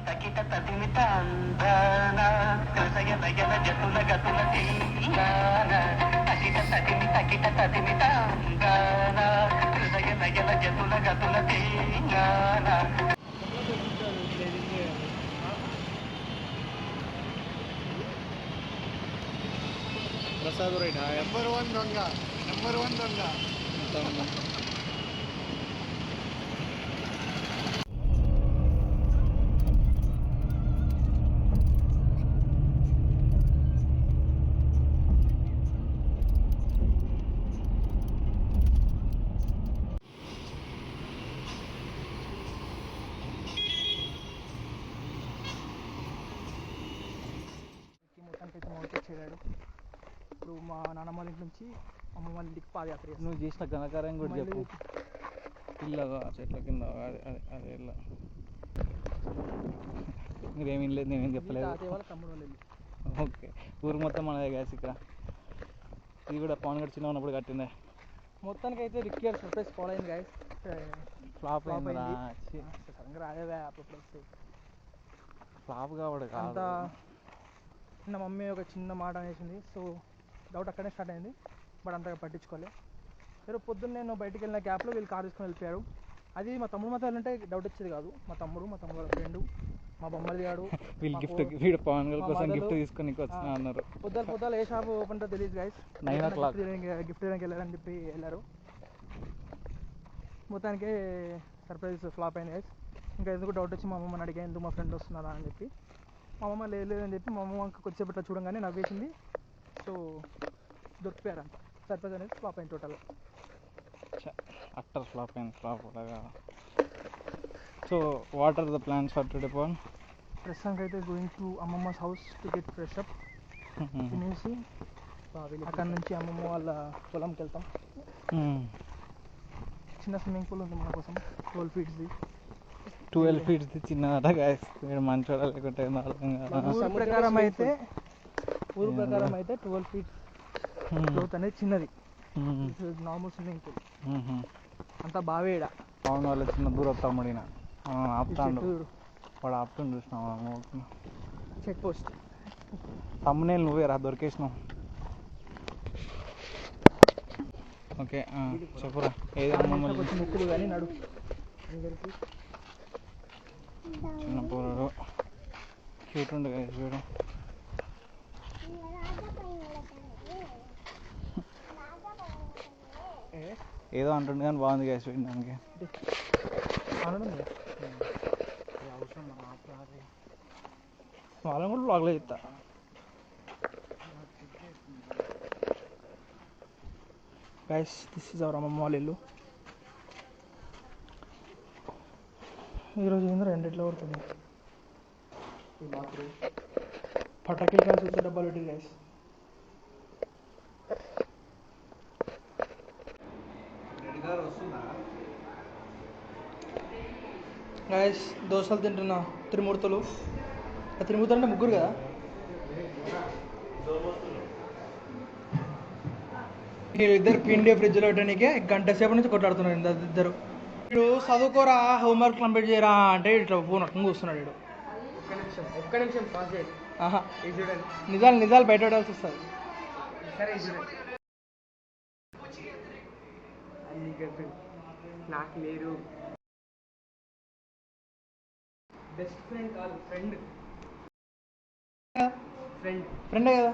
తకిట తదిమిత అందాన హృదయ నయన జతుల గతుల తీయాన తకిట తదిమిత అందాన హృదయ నయన జతుల గతుల తీయాన. ప్రసాద్ రైట్ నెంబర్ వన్ దొంగ మొత్తానికైతే మా ఊరికి చేరాడు. ఇప్పుడు మా నాన్నమ్మ వాళ్ళ ఇంటి నుంచి అమ్మ వాళ్ళ ఇంటికి పాదయాత్ర చేస్తాం. నువ్వు చేసిన ఘనకార్యం కూడా చెప్పు. ఇల్లగా చెట్ల కింద అదే ఇల్ల మీరేమి లేదు, నేనేం చెప్పలేదు. వాళ్ళ తమ్ముడు వాళ్ళు వెళ్ళి ఓకే, ఊరు మొత్తం మనదే గ్యాస్ ఇక్కడ. ఇది కూడా పవన్ గడ్ చిన్న ఉన్నప్పుడు కట్టిందే. మొత్తానికైతే రిక్కీ సర్ప్రైజ్ ఫాలో అయింది గాయస్. ఫ్లాప్ అయింది. సడన్గా రాలేదా అప్పుడు వస్తే ఫ్లాప్ కాబట్టి అంత. నిన్న మమ్మీ ఒక చిన్న మాట అనేసింది, సో డౌట్ అక్కడే స్టార్ట్ అయింది. బట్ అంతగా పట్టించుకోలే. సరే పొద్దున్న నేను బయటికి వెళ్ళిన గ్యాప్లో వీళ్ళు కార్ తీసుకొని వెళ్ళిపోయారు. అది మా తమ్ముడు మాత్రం వెళ్ళింటే డౌట్ వచ్చేది కాదు. మా తమ్ముడు వాళ్ళ ఫ్రెండ్, మా బొమ్మలు గాడు వీళ్ళు వీడు పవన్ గడ్ కోసం గిఫ్ట్ తీసుకొని వచ్చిన అన్నారు. పొద్దుల ఏ షాప్ ఓపెన్ తో తెలియదు గైస్. 9 o'clock గిఫ్ట్ ఇవ్వడానికి వెళ్ళారని చెప్పి వెళ్ళారు. మొత్తానికి సర్ప్రైజ్ ఫ్లాప్ అయింది గైస్. ఇంకా ఎందుకు డౌట్ వచ్చి మా అమ్మని అడిగా ఎందుకు మా ఫ్రెండ్ వస్తున్నారా అని చెప్పి. మా అమ్మ లేదని చెప్పి మా అమ్మ కొద్దిసేపు ఇట్లా చూడంగానే నవ్వేసింది. సో దొరికిపోయారంట. సర్ప్రైజ్ అనేది ఫ్లాప్ అయింది టోటల్. అట్టర్ ఫ్లాప్ అయింది. ఫ్లాప్ కూడా. So what are the plans for today Pavan? ప్రస్తుతానికి అయితే గోయింగ్ టు అమ్మమ్మస్ house to get fresh up. తినేసి అక్కడ నుంచి అమ్మమ్మ వాళ్ళ పొలంకి వెళ్తాం. చిన్న స్విమ్మింగ్ పూల్ ఉంది మన కోసం, 12 feet. 12 feet చిన్నదట guys. మీరు మంచోడ లేకుంటే ఊరు ప్రకారం అయితే 12 feet లోత్ అనేది చిన్నది. నార్మల్ స్విమ్మింగ్ పూల్ అంతా బావేడ. పవన్ వాళ్ళ చిన్న దూరం తమ్ముడిన ఆపుతాడు. వాడు ఆపుతుండు చూసినావు. చెక్ పోస్ట్ తమ్మునేలు నువ్వే రా దొరికేసినావు. ఓకే చెప్పురా. ఏది అమ్మమ్మ కొంచెం ముక్కులు కానీ నడు. చిన్న పూరడు క్యూట్ ఉండు కదా చూడు. ఏదో అంటుండే కానీ బాగుంది కదా చూడడానికి. వాళ్ళని కూడా బ్లాగ్లో చెప్తా. గైస్ దిస్ ఇస్ అవర్ అమ్మమ్మ వాళ్ళ ఇల్లు. ఈరోజు ఏందో 2 పడుతుంది. పటాకీలు కాల్చి వచ్చే డబ్బాలు పెట్టి గైస్. గైస్ దోశలు తింటున్నా. త్రిమూర్తులు. త్రిమూర్తులు అంటే ముగ్గురు కదా. ఇద్దరు పిండి ఫ్రిడ్జ్లో పెట్టడానికే గంట సేపు నుంచి కొట్లాడుతున్నారు ఇద్దరు. వీడు చదువుకోరా, హోంవర్క్ కంప్లీట్ చేయరా అంటే ఇట్లా ఫోన్ అట్లా కూర్చున్నాడు. వీడు ఒక్క నిమిషం పాస్ చేయండి. నిజాలు బయట పడాల్సి వస్తుంది. నాకు లేరు బెస్ట్ ఫ్రెండ్ కాదు, ఫ్రెండే కదా.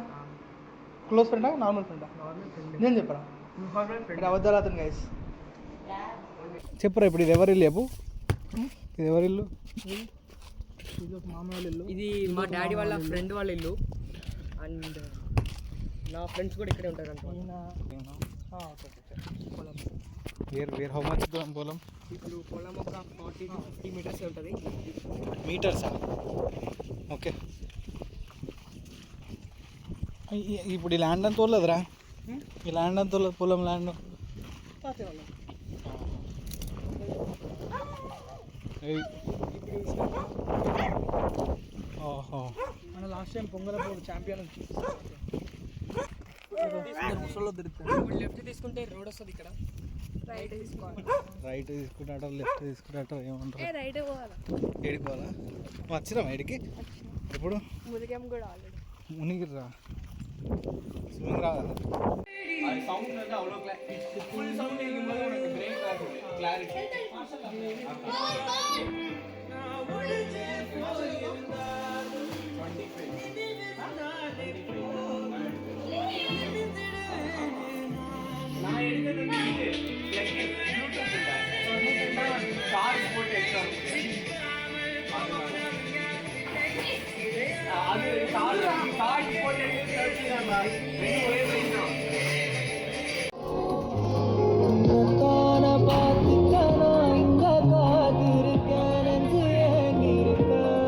క్లోజ్ ఫ్రెండా, నార్మల్ ఫ్రెండా? నేను చెప్పరా అబద్ధాలు అతను గైస్. చెప్పురా ఇప్పుడు ఇది ఎవరి ఇల్లు చెప్పు. ఇది ఎవరి ఇల్లు? ఇది ఒక మామ వాళ్ళ ఇల్లు. ఇది మా డాడీ వాళ్ళ ఫ్రెండ్ వాళ్ళ ఇల్లు. అండ్ నా ఫ్రెండ్స్ కూడా ఇక్కడే ఉంటారు అంట. పొలం వేర్ హౌ మచ్ పొలం? ఇప్పుడు పొలం ఒక 40 to 50 meters ఉంటుంది. మీటర్సా? ఓకే. ఇప్పుడు ఈ ల్యాండ్ అంతా తోలేదురా. ఈ ల్యాండ్ అంతా తోలేదు, పొలం ల్యాండ్. ఓహో, మన లాస్ట్ టైం పొంగల్ ఛాంపియన్ ముసల్లో తిరుగుతుంది. లెఫ్ట్ తీసుకుంటే రోడ్ వస్తుంది. ఇక్కడ రైట్ తీసుకోవాలి. రైట్ తీసుకుంటాట లెఫ్ట్ తీసుకుంటాట ఏమంటారు? రైట్ పోవాలి. ఏడికి పోవాలా? వచ్చినాం ఏడికి ఎప్పుడు? ముదిగం కూడా ఆల్రెడీ. మునిగిరా స్విమ్మింగ్ రావాలి.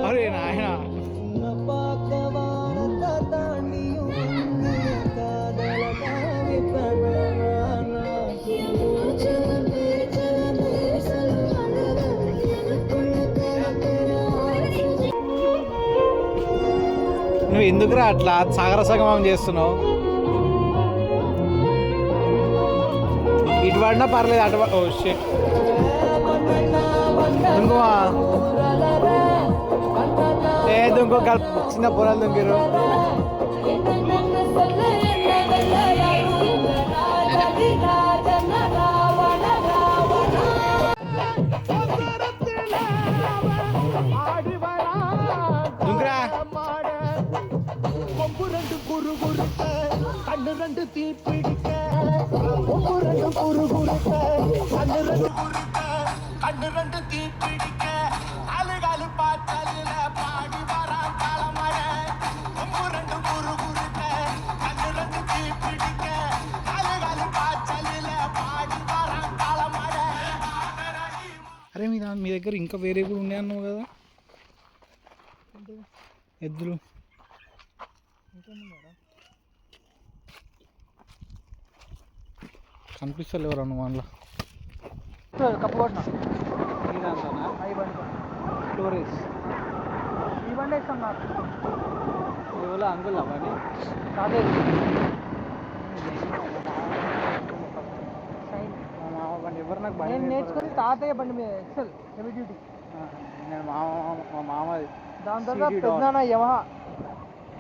అరే నాయన నువ్వు ఎందుకురా అట్లా సాగర సంగమం చేస్తున్నావు? ఇటు పడినా పర్లేదు అటు ఓ షిట్ ఇంకో లేదు ఇంకో చిన్న పొలాలు దుంకిరు. దుంకురా అరే మీ దగ్గర ఇంకా వేరే కూడా ఉన్నాయి అన్నావు కదా ఎద్దులు? కనిపిస్తలేవు ఎవరు అందులో? కప్పు కొట్టిన ఈ బండి స్టోరేజ్ ఈ బండి వేస్తాం నాకు ఎవరో అంకుల్ అవన్నీ కాదే బండి ఎవరు నాకు నేను బండి నేర్చుకుని తాతయ్య బండి మీద ఎక్సెల్ హెవీ డ్యూటీ. నేను మా మామది దాని తర్వాత పెద్దనాన్న యమహా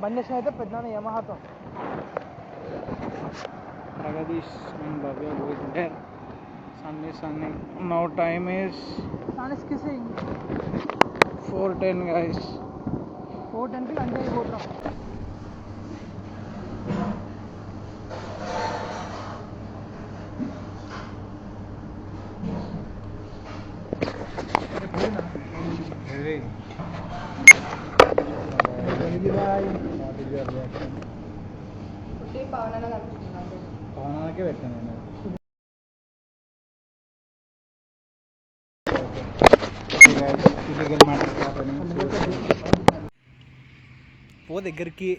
బండి వేసిన అయితే పెద్దనాన్న యమహాతో. Pragadish and Bhavya going there. Sunny. Now time is sun is kissing. 4:10 guys. 4:10 కి లంచ్ అయిపోతాం. పవనాలకే పెట్టాను నేను. పో దగ్గరికి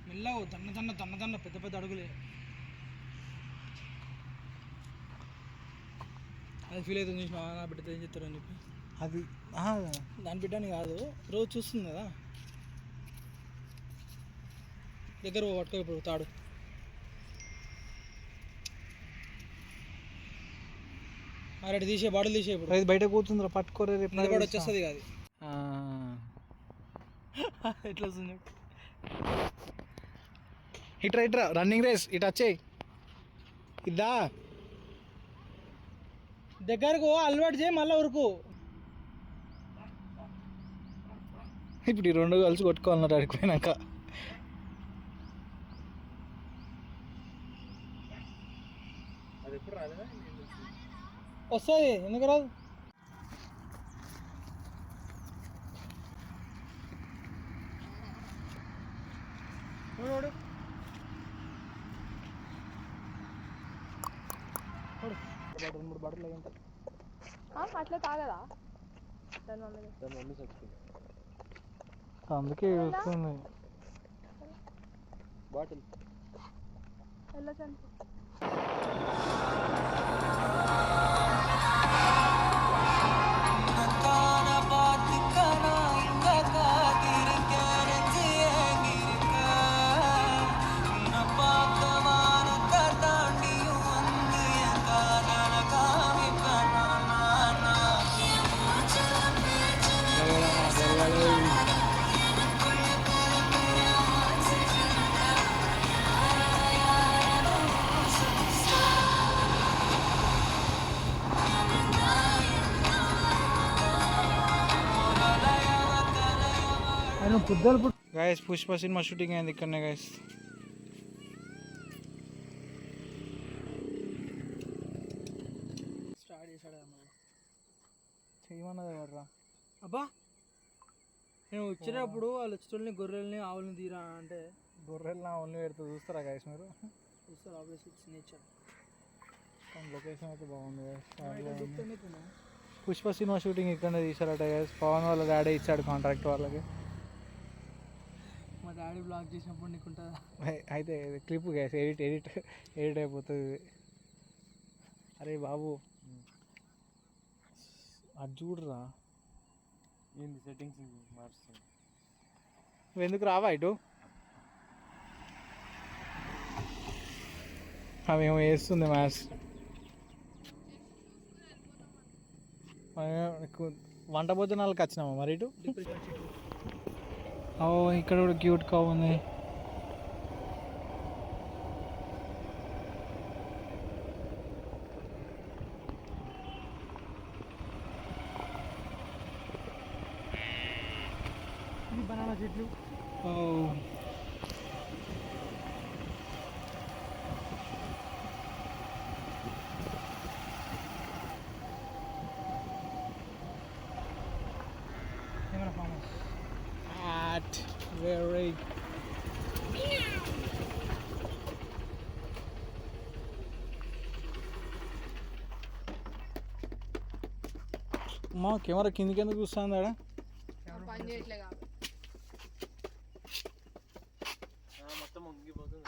మెల్లవు తన్న పెద్ద అడుగులే. అది ఫీల్ అవుతుంది చూసిన నా బిడ్డతో ఏం చెప్తారు అని చెప్పి. అది దాని బిడ్డని కాదు రోజు చూస్తుంది కదా దగ్గర పట్టుకో ఇప్పుడు తాడు. రెడీ తీసే బాడలు తీసే ఇప్పుడు అది బయట కూర్చుందిరా పట్టుకోరే రేపు కూడా వచ్చేస్తుంది కాదు ఎట్లా వస్తుంది ఇట్రా రన్నింగ్ రేస్ ఇటు వచ్చేయి ఇద్దా దగ్గరకు అలవాటు చేయి మళ్ళీ ఉరుకు. ఇప్పుడు ఈ రెండు కలిసి కొట్టుకోవాలన్నారు అడిగిపోయినాక. వస్తుంది ఎందుకు రాదు? రెండు మూడు బాటిల్ ఉంటాయి. అట్లా తాగదా అందుకే వస్తుంది bottle guys Pushpa cinema shooting అయింది ఇక్కడనే గైస్. స్టార్ట్ చేశాడు చేయమన్నది ఎవర్రా? అబ్బా నేను వచ్చినప్పుడు వాళ్ళు వచ్చేటోళ్ళని గొర్రెల్ని ఆవులని తీరా అంటే గొర్రెలు నా ఓన్లీ పెడుతూ చూస్తారా గైస్ మీరు? చూస్తారు ఆబ్వియస్లీ ఇట్స్ నేచర్. కానీ లొకేషన్ అయితే బాగుంది గైస్. పుష్ప సినిమా షూటింగ్ ఇక్కడనే తీశారట గైస్. పవన్ వాళ్ళ డాడీ ఇచ్చాడు కాంట్రాక్ట్ వాళ్ళకి. మా డాడీ బ్లాగ్ చేసినప్పుడు నీకు ఉంటుందా? అయితే క్లిప్ గైస్ ఎడిట్ అయిపోతుంది. అరే బాబు అది చూడరా, ఏంది సెట్టింగ్స్ మారుస్తుంది. నువ్వు ఎందుకు రావా ఇటు? అవేమో వేస్తుంది మ్యాథ్స్. వంట భోజనాలకు వచ్చినామా మరి ఇటు? ఓ ఇక్కడ కూడా క్యూట్గా ఉంది. బనానా చెట్లు. ఓ ఏమైనా ఫామ్ హౌస్. very మా కెమెరా కిందికి ఎందుకు చూస్తుంది ఆడ? పని చేయట్లే కాదు. మొత్తం ఉంగిపోతుంది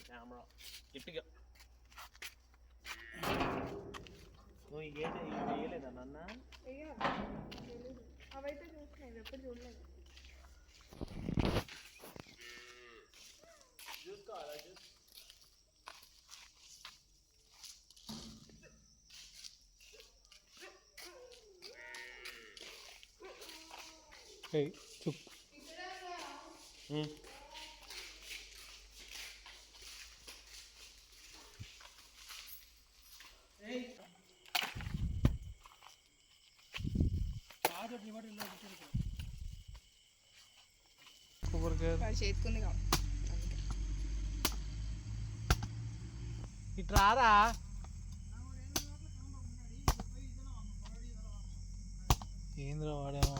కెమెరా గట్టిగా. నువ్వు వేయలేదా నాన్న? అవైతే చూసినాయి, ఎప్పుడు చూడలేదు. చూసుకోవాలా? చూసి చూప్ చేతుకుంది కాదు. ఇటు రారా. ఏంద్రా వాడేమో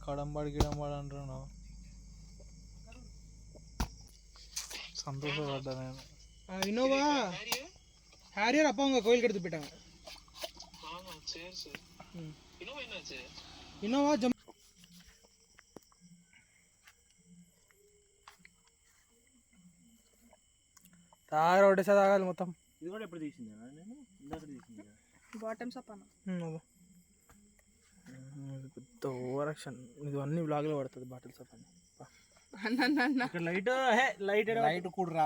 కడంబాడు గిడంబాడు అంటున్నావు. సంతోషపడ్డా నేను. ఇన్నోవా హ్యారియర్ అప్పంగా కోయిల్ కడుతూ పెట్టాము. ఇన్నోవా జమ్ తాగ ఒకటేసారి తాగాలి మొత్తం. ఇది కూడా ఎప్పుడు తీసిందా? నేను ఇందాక తీసిందా? బాటమ్స్ అప్ అన్న. పెద్ద ఓవర్ యాక్షన్. ఇది అన్ని బ్లాగ్లో పడుతుంది బాటిల్స్ అప్ అని. ఇక్కడ లైట్ లైట్ కూడరా.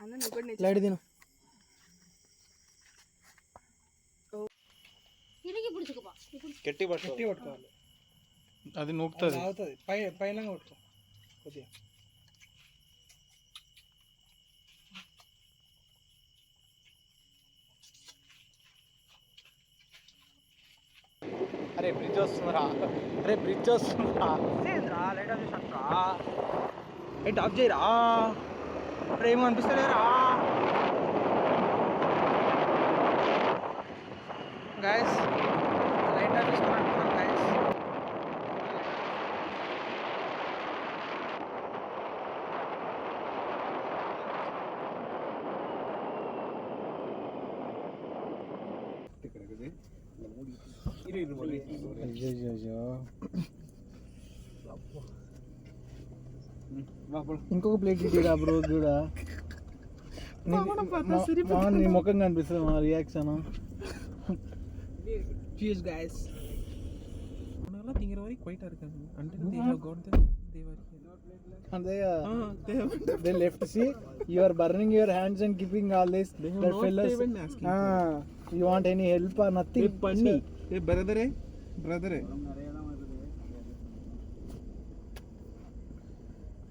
అన్న నువ్వు కూడా లైట్ తిను. గట్టి పట్టుకోవాలి. అది నూకుతుంది. అవుతుంది పైన పట్టుకో కొద్దిగా. అరే బ్రిడ్జ్ వస్తుందిరా. అరే బ్రిడ్జ్ వస్తుందిరా. లైట్ ఆఫ్ చేసా. లైట్ ఆఫ్ చేయరా. అరే ఏమో అనిపిస్తలేరా గైస్. లైట్ ఆఫ్ చేసుకున్నాం గైస్. ఇంకొక ప్లేట్ ఇరా బ్రో. కూడా నీ ముఖం కనిపిస్తుంది మా రియాక్షన్. Cheers guys. తింగరవారి క్వైట్ అరకదు అంటే they left. See, you are burning your hands and keeping all this. That fellas, you want any help or nothing? పన్ని ఏ బ్రదరే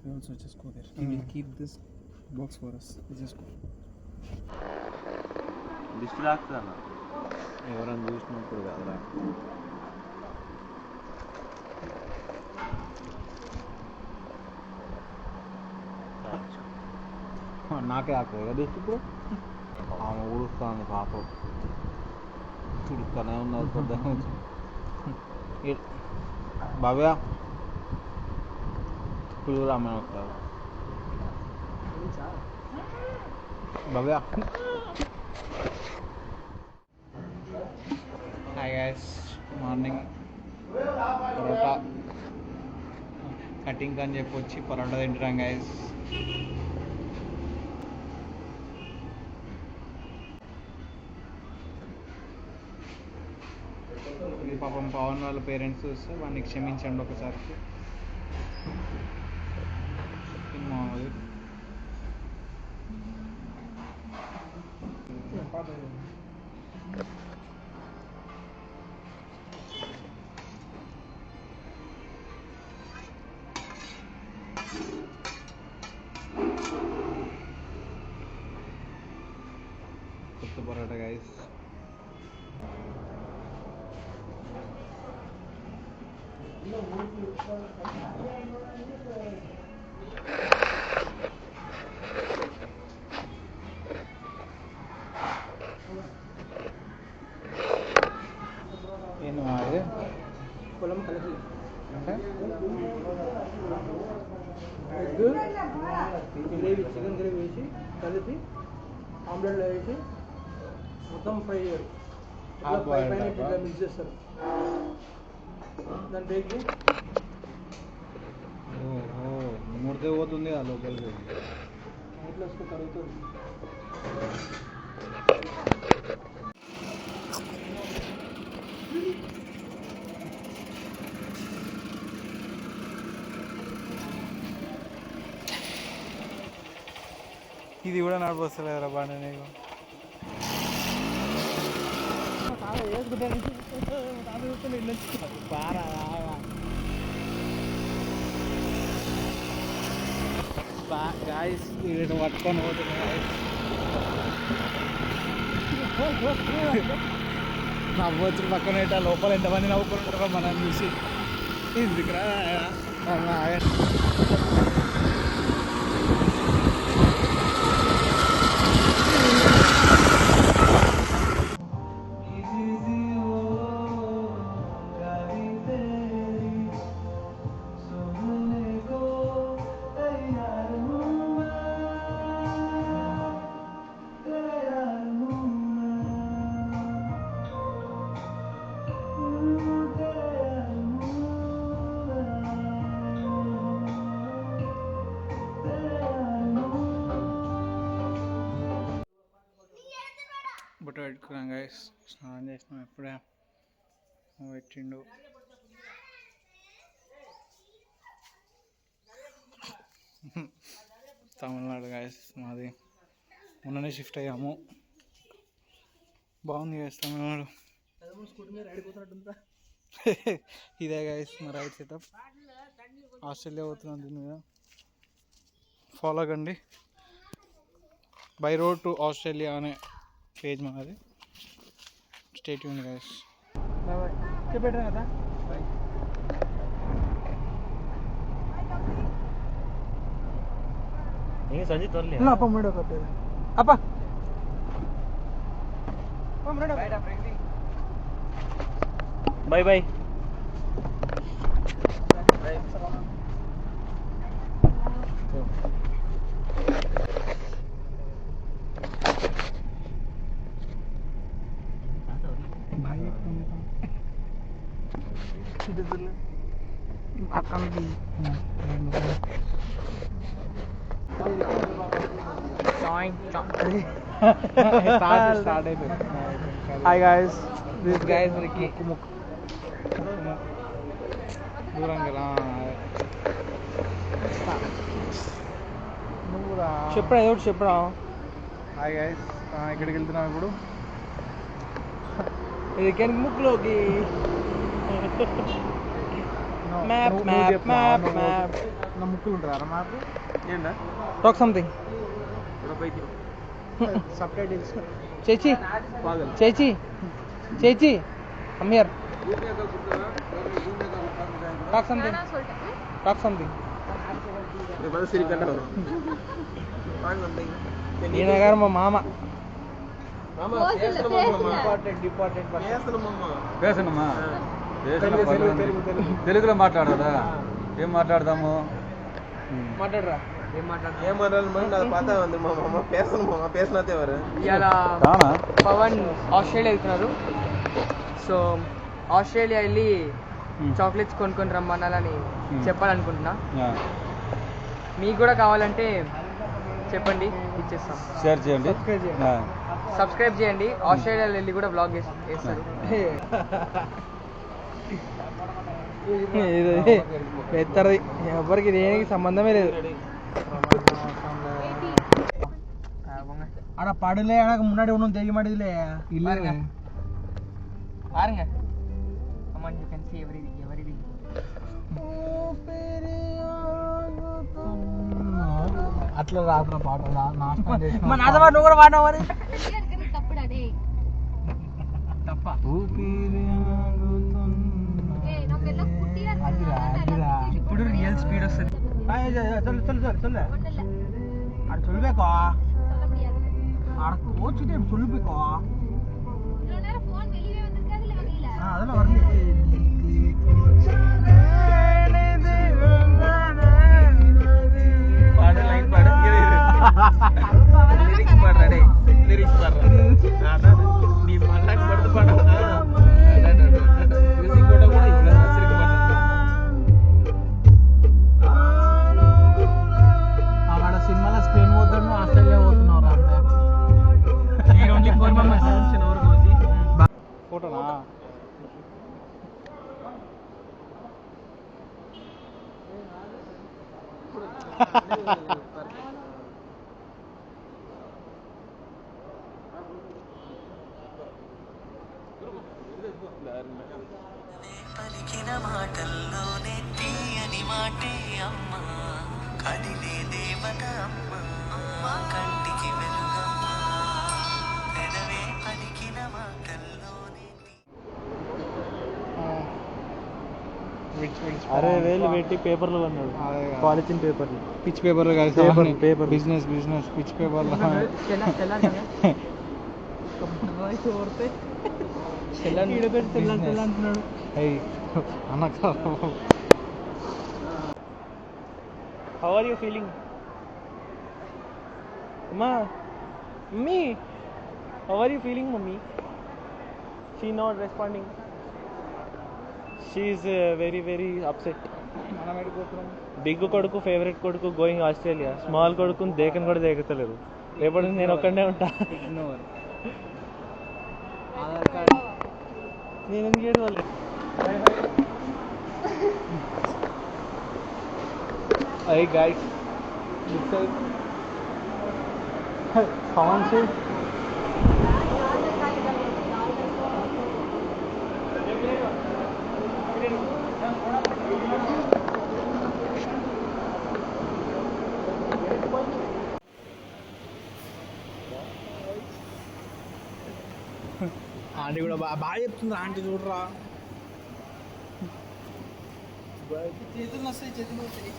we also just go there. He will keep this box for us. We just go. Distract అన్న ఎవరైనా చూసినప్పుడు కదా. నాకే ఆకు కదా ఇప్పుడు ఆమె ఊడుస్తాను పాపం చుడుతానే ఉన్నది పొద్దున భవ్య ఇప్పుడు రామని వస్తారు Bhavya. Hi guys, morning parotta cutting అని చెప్పి వచ్చి పరోటా తింటున్నాం గైస్. పాపం పవన్ వాళ్ళ పేరెంట్స్ చూస్తే వాడిని క్షమించండి ఒకసారికి. మామూలు కొత్త పరోటా గైస్. ఏంది మాది పొలం కలిపి అంటే ఎగ్ గ్రేవీ, చికెన్ గ్రేవీ వేసి కలిపి ఆమ్లెట్లో వేసి మొత్తం ఫ్రై చేయాలి. Half boiled పైన type ఆ? ఇట్లా మిక్స్ చేస్తారు. దాని బేకి ఓహో ముడితే పోతుంది ఆ లోపలికి. ఇట్లా వస్తే కరుగుతుంది. ఇది కూడా నడిపోస్తలేదురా బండి నీకు. గాయస్ వీడు పట్టుకొని పోతున్నాయి. నవ్వచ్చు పక్కన ఇట్లా లోపల ఎంతమంది నవ్వుకుంటారో మనం చూసి. ఎందుకురా బుట్ట పెట్టుకున్నాం గైస్. స్నానం చేసినాం ఎప్పుడే పెట్టిండు. తమిళనాడు గైస్ మాది. మొన్ననే షిఫ్ట్ అయ్యాము. బాగుంది గైస్ తమిళనాడు. స్కూటీ మీద రైడ్ పోతున్నట్టుందా? ఇదే గైస్ మా రైడ్ సెటప్. ఆస్ట్రేలియా పోతున్నాం దీని మీద. ఫాలో కండి. బై రోడ్ టు ఆస్ట్రేలియా అనే పేజ్ మాది. Stay tuned guys. బాయ్ చెప్పేటా కదా. బాయ్. సంజయ్ తోర్లే ಇಲ್ಲ ಅಪ್ಪ ಮಾಡೋಕತ್ತೇವೆ ಅಪ್ಪ ಬಾಯ್ ಬಾಯ್. హాయ్ గాయస్, దిస్ గైస్ రికి దూరంగా నువ్వురా చెప్పరా ఏదో ఒకటి చెప్పరా. హాయ్ గైస్, ఎక్కడికి వెళ్తున్నాం ఇప్పుడు? ఇది ముక్కులోకి మ్యాప్ మ్యాప్ మ్యాప్ మ్యాప్ నా ముక్కులు ఉంటారా మాకు? ఏంటా టాక్ సంథింగ్. Subtitles. చేచి చేచి చేచి come here. Talk something talk something. ఈయన గారు మా మామ పేసనమ్మా తెలుగులో మాట్లాడదా ఏం మాట్లాడదాము మాట్లాడరా ఇలా పవన్ ఆస్ట్రేలియా వెళ్తున్నారు. సో ఆస్ట్రేలియా వెళ్ళి చాక్లెట్స్ కొనుక్కొని రమ్మనాలని చెప్పాలనుకుంటున్నా. మీకు కూడా కావాలంటే చెప్పండి, ఇచ్చేస్తాం. షేర్ చేయండి, సబ్స్క్రైబ్ చేయండి. ఆస్ట్రేలియా వెళ్ళి కూడా బ్లాగ్ వేస్తారు. ఎత్తరది ఎవరికి దేనికి సంబంధమే లేదు. ஆனா படல எனக்கு முன்னாடி ஒன்றும் தெரிய மாட்டேதுல. பாருங்க பாருங்க. Come on, you can see everything. అట్లా రాత్ర పాట నాతో పాటు నువ్వు కూడా పాడినావు మరి. తప్ప ఇప్పుడు రియల్ స్పీడ్ వస్తుంది. அது சொல்லுவேக்கா அடக்கு ஓச்சிட்டே சொல்லுவேக்கா அதெல்லாம் வரல. பாடு லைன் பாடு லிரிக்ஸ் பாடுறடே லிரிக்ஸ் பாடுற அதான் நீ மல்லாக்கு படுத்து பாடுறா மியூசிக் கூட இவ்வளவு ரசிக்க மாட்டேன். ఆడ సినిమాలో స్పెయిన్ పోతున్నావు, ఆస్ట్రేలియా పోతున్నావు రా. ఈ ఓన్లీ ఫోర్ మెంబర్స్ చిన్నవరకు వచ్చి ఫోటోనా పలికిన మాటల్లోనే తీయని మాటే అమ్మ, కదిలే దేవత అమ్మ, మా కంటికి వెలుగమ్మ, పెదవే పలికిన మాటల్లోనే. అరే వేలు పెట్టి పేపర్లు అన్నాడు, పాలిథిన్ పేపర్లు, పిచ్ పేపర్లు కాదు, పేపర్ పేపర్ బిజినెస్ పిచ్ పేపర్లు. అంటున్నాడు. అనక How are you feeling? Amma, mummy, how are you feeling, mummy? She not responding. She is very upset. Big కొడుకు ఫేవరెట్ కొడుకు గోయింగ్ ఆస్ట్రేలియా, స్మాల్ కొడుకుని దేకని కూడా దేకతలేరు. రేపటి నేను ఒక్కడే ఉంటా. ఆధార్ కార్డ్ నేను ఎందుకు చేయడం వాళ్ళు. Hey guys, this side. Someone say. Aunty కూడా బాగా చెప్తుంది. ఆంటీ చూడరా, చేతులు వస్తాయి, చేతులు వస్తాయి.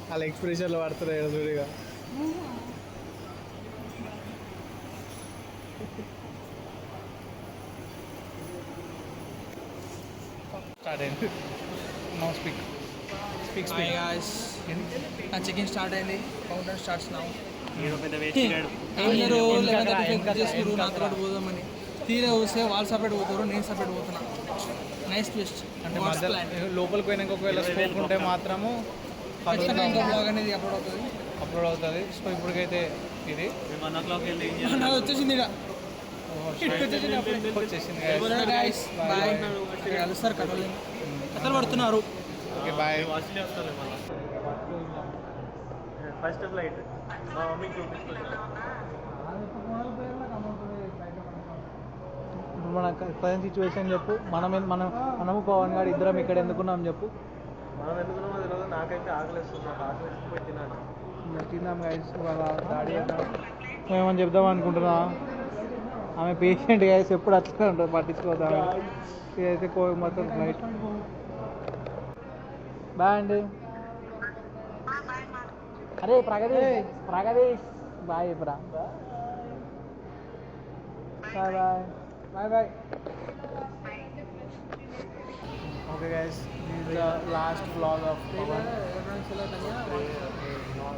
వాళ్ళ ఎక్స్ప్రెషన్లు పడుతున్నాయి చూడిగా. స్టార్ట్ అయింది. No speak guys. నా చెకింగ్ స్టార్ట్ అయింది. Counter starts now. అందరూ నాతో పాటు పోదామని తీరే వస్తే వాళ్ళు సపరేట్ పోతారు, నేను సపరేట్ పోతున్నా. Nice twist. అంటే లోపలికి పోయినాక ఒకవేళ స్కోప్ ఉంటే మాత్రము ఖచ్చితంగా ఇంకో బ్లాగ్ అనేది అప్లోడ్ అవుతుంది. సో ఇప్పటికైతే ఇది నాకు వచ్చేసింది. ఇక వచ్చేసింది. కలుస్తారు, కథలు పడుతున్నారు. Okay bye. ఫస్ట్ ఫ్లైట్ మా మమ్మీకి చూపిస్తున్నాను. ఇప్పుడు మన ప్రజెంట్ సిచ్యువేషన్ చెప్పు. మనము పవన్ గారు ఇద్దరం ఇక్కడ ఎందుకున్నాం చెప్పు. మనం ఎందుకున్నామో తెలియదు. నాకైతే ఆకలిస్తుంది. నాకు ఆకలిస్తుంది, తినాలి. తిన్నాం గైస్. వాళ్ళ డాడీ మేమని చెప్దాం అనుకుంటున్నా. ఆమె పేషెంట్ గైస్, ఎప్పుడు అట్లనే ఉంటుంది, పట్టించుకోదాం. ఇదైతే మొత్తం ఫ్లైట్. బాయ్ అండి. అరే Pragadeesh bye bro. Bye bye bye bye. Okay guys, this the last vlog of Pavan.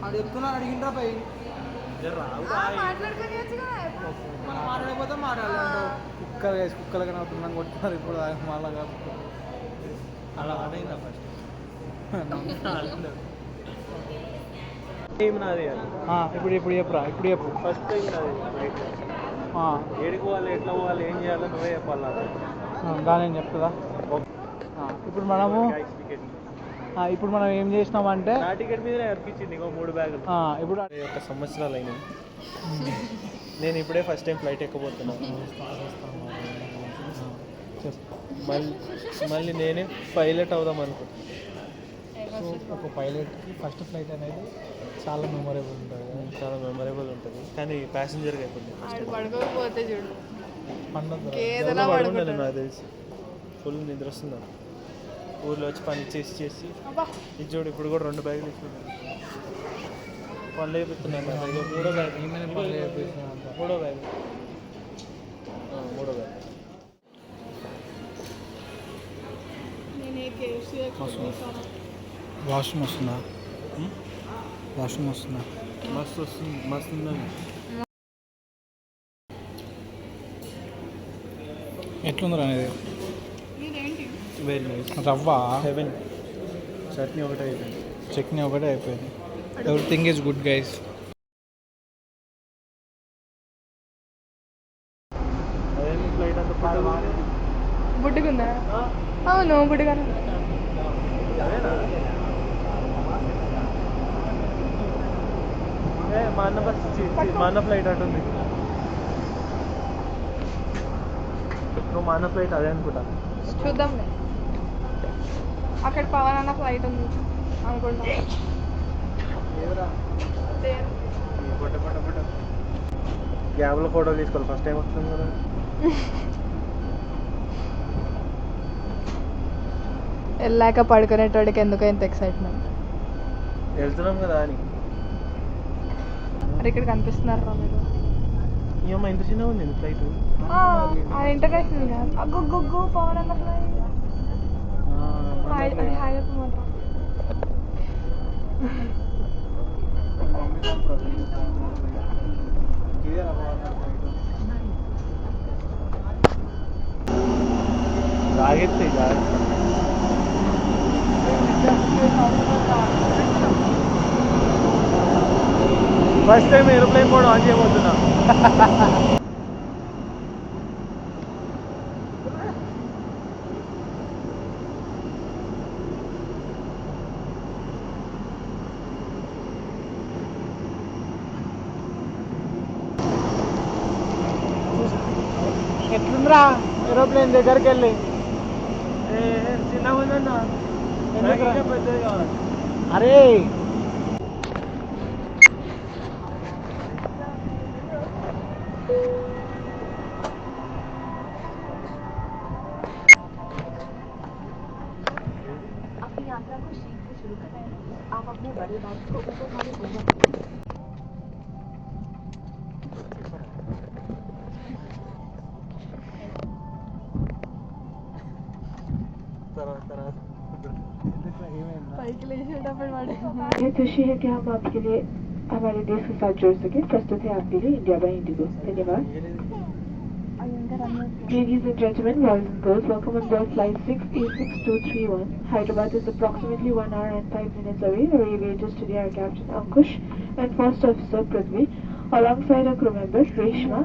అది చెప్తున్నారు అడిగిండ్రా పై మనం మాట్లాడకపోతే మాట్లాడలేదు. కుక్కలు గైస్, కుక్కలుగా అవుతున్నాం కొట్టున్నారు ఇప్పుడు మళ్ళా కాదు. అలా ఆడైందా ఫస్ట్ ఇప్పుడు చెప్పురా, ఇప్పుడు చెప్పు. ఫస్ట్ టైం నాది ఏడికి పోవాలి, ఎట్లా పోవాలి, ఏం చేయాలో నువ్వే చెప్పాలి నాకు. దాని చెప్తుందా? ఇప్పుడు మనము ఇప్పుడు మనం ఏం చేసినామంటే నా టికెట్ మీదనే అర్పించింది ఇంకో 3 బ్యాగులు. ఇప్పుడు 1 సంవత్సరాలు అయినాయి. నేను ఇప్పుడే ఫస్ట్ టైం ఫ్లైట్ ఎక్కబోతున్నాను. మళ్ళీ నేనే పైలట్ అవుదాం అనుకుంటున్నాను. సో ఒక పైలట్కి ఫస్ట్ ఫ్లైట్ అనేది చాలా మెమొరబుల్ ఉంటుంది. చాలా మెమొరబుల్ ఉంటుంది, కానీ ప్యాసింజర్గా అయిపోతుంది. పడుకోకపోతే చూడు పండుగ ఏదైనా పడుకుంటాను నాకు తెలిసి. ఫుల్ నిద్ర వస్తుంది నాకు. ఊర్లో వచ్చి పని చేసి ఇది చూడు, ఇప్పుడు కూడా 2 బ్యాగులు ఇస్తున్నాను. పనులు అయిపోతున్నాను. 3వ బ్యాగ్. 3వ బ్యాగ్. వాష్రూమ్ వస్తుందా? వాష్రూమ్ వస్తుందా? మస్తు వస్తుంది, మస్తు ఉందండి. ఎట్లుందిరా అనేది? Very nice. రవ్వ, హెవెన్. చట్నీ ఒకటే అయిపోయింది. చట్నీ ఒకటే అయిపోయింది. Everything is good guys. అదేంటి ఫ్లైట్ అంత బుడ్డుకుందా? అవును, బుడ్డుగానే. అదేనా? మా అన్న బస్ మా అన్న ఫ్లైట్ అటుంది. నువ్వు మా అన్న ఫ్లైట్ అదే అనుకుంటా. చూద్దాంలే. అక్కడ పవన్ అన్న ఫ్లైట్ ఉంది అనుకుంటా. గ్యాబ్లో ఫోటో తీసుకోవాలి. ఫస్ట్ టైం వస్తుంది కదా. వెళ్ళాక పడుకునేటోడికి ఎందుకో ఇంత ఎక్సైట్మెంట్. వెళ్తున్నాం కదా అని. మరి ఇక్కడ కనిపిస్తున్నారు రా మీరు. ఈ అమ్మ ఎంత చిన్నగా ఉంది ఫ్లైట్. అది ఇంటర్నేషనల్ కాదు. అగ్గు పవన్ అన్న ఫ్లైట్. హాయ్ చెప్పు మాత్రం. జాగ్రత్త జాగ్రత్త. First time aeroplane mode on చేయబోతున్నా. ఎట్లుందిరా ఏరోప్లేన్ దగ్గరికి వెళ్ళి? చిన్నగా ఉందన్నా. పెద్దది కావాలి. అరే పైకి లేచేటప్పుడు వాడు ये खुशी है कि हम आपके लिए हमारे देश के साथ जुड़ सके. प्रस्तुत है आपके लिए इंडिया बाय इंडिगो. धन्यवाद. Ladies and gentlemen, boys and girls, welcome on board flight 6A6231. Hyderabad is approximately 1 hour and 5 minutes away. Our aviators today are Captain Ankush and First Officer Prithvi, alongside our crew member Reshma.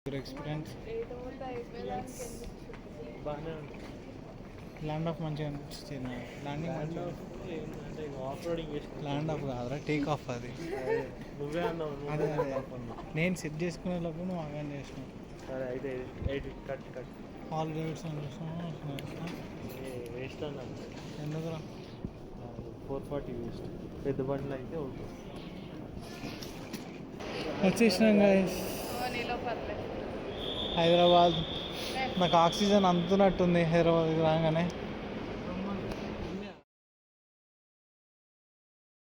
Your experience? బాగానే ఉంది. Land of మంచిగా అనిపించింది. Landing మంచిగా అంటే off roading చేసి land of కాదురా, take off అది. నువ్వే అన్నావు అదే నేను సెట్ చేసుకునే లోపు నువ్వు ఆగానే చేసినావు. సరే అయితే 8 కట్ ఆల్ డేవిడ్స్ అని చూసినావు. వేస్ట్ అన్నాను. ఎందుకురా? 440 వేస్ట్. పెద్ద బండ్లు అయితే ఓకే. వచ్చేసినాం గైస్ హైదరాబాద్. నాకు ఆక్సిజన్ అందుతున్నట్టుంది హైదరాబాద్కి రాగానే.